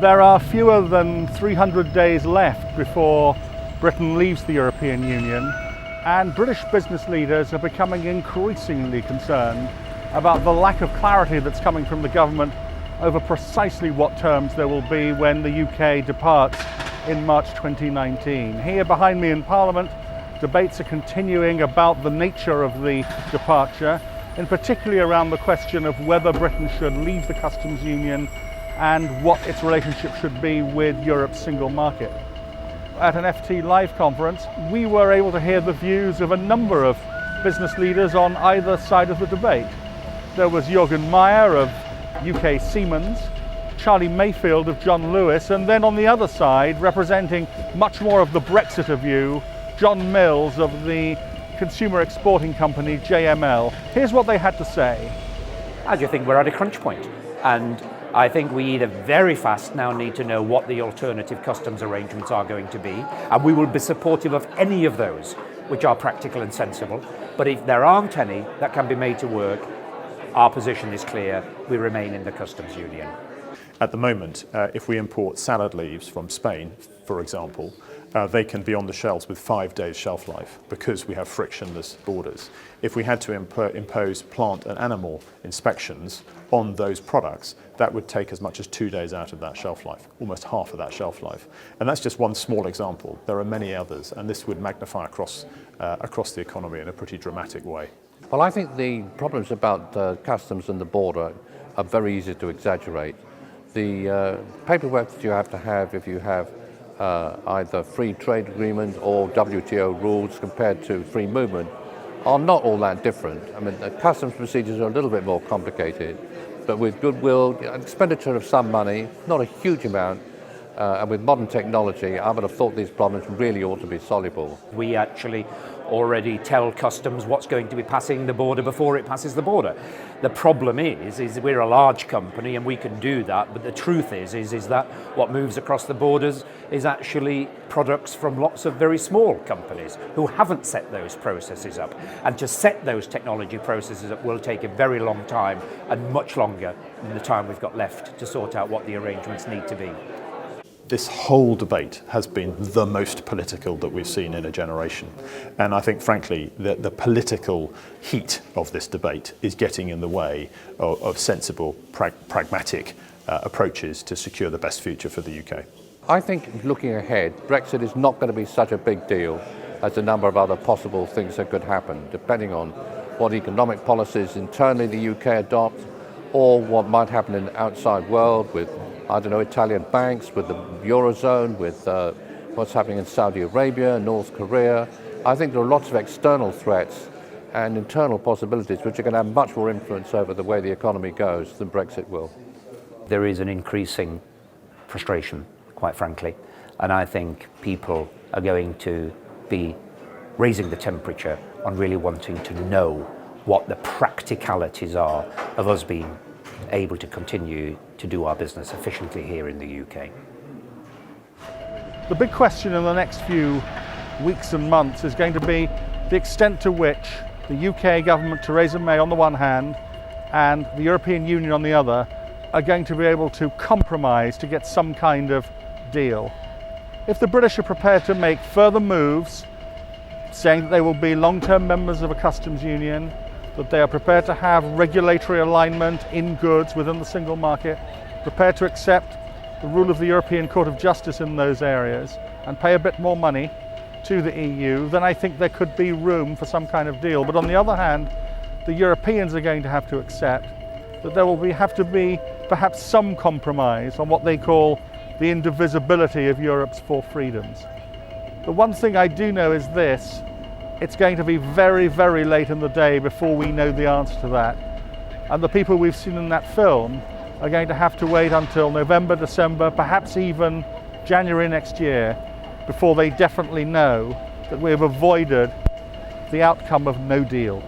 There are fewer than 300 days left before Britain leaves the European Union, and British business leaders are becoming increasingly concerned about the lack of clarity that's coming from the government over precisely what terms there will be when the UK departs in March 2019. Here behind me in Parliament, debates are continuing about the nature of the departure, and particularly around the question of whether Britain should leave the customs union and what its relationship should be with Europe's single market. At an FT Live conference, we were able to hear the views of a number of business leaders on either side of the debate. There was Jürgen Meyer of UK Siemens, Charlie Mayfield of John Lewis, and then on the other side, representing much more of the Brexiter view, John Mills of the consumer exporting company JML. Here's what they had to say. I do think we're at a crunch point, and I think we either very fast now need to know what the alternative customs arrangements are going to be, and we will be supportive of any of those which are practical and sensible. But if there aren't any that can be made to work, our position is clear: we remain in the customs union. At the moment, if we import salad leaves from Spain, for example, they can be on the shelves with 5 days shelf life because we have frictionless borders. If we had to impose plant and animal inspections on those products, that would take as much as 2 days out of that shelf life, almost half of that shelf life. And that's just one small example. There are many others, and this would magnify across the economy in a pretty dramatic way. Well, I think the problems about customs and the border are very easy to exaggerate. The paperwork that you have to have if you have either free trade agreement or WTO rules compared to free movement are not all that different. I mean, the customs procedures are a little bit more complicated, but with goodwill, expenditure of some money, not a huge amount, and with modern technology, I would have thought these problems really ought to be soluble. We actually already tell customs what's going to be passing the border before it passes the border. The problem is we're a large company and we can do that, but the truth is that what moves across the borders is actually products from lots of very small companies who haven't set those processes up. And to set those technology processes up will take a very long time, and much longer than the time we've got left to sort out what the arrangements need to be. This whole debate has been the most political that we've seen in a generation. And I think, frankly, the political heat of this debate is getting in the way of sensible, pragmatic approaches to secure the best future for the UK. I think looking ahead, Brexit is not going to be such a big deal as a number of other possible things that could happen, depending on what economic policies internally the UK adopts, or what might happen in the outside world with, I don't know, Italian banks, with the Eurozone, with what's happening in Saudi Arabia, North Korea. I think there are lots of external threats and internal possibilities which are going to have much more influence over the way the economy goes than Brexit will. There is an increasing frustration, quite frankly, and I think people are going to be raising the temperature on really wanting to know what the practicalities are of us being able to continue to do our business efficiently here in the UK. The big question in the next few weeks and months is going to be the extent to which the UK government, Theresa May on the one hand, and the European Union on the other, are going to be able to compromise to get some kind of deal. If the British are prepared to make further moves, saying that they will be long-term members of a customs union, that they are prepared to have regulatory alignment in goods within the single market, prepared to accept the rule of the European Court of Justice in those areas, and pay a bit more money to the EU, then I think there could be room for some kind of deal. But on the other hand, the Europeans are going to have to accept that there will have to be perhaps some compromise on what they call the indivisibility of Europe's four freedoms. The one thing I do know is this: it's going to be very, very late in the day before we know the answer to that. And the people we've seen in that film are going to have to wait until November, December, perhaps even January next year, before they definitely know that we've avoided the outcome of no deal.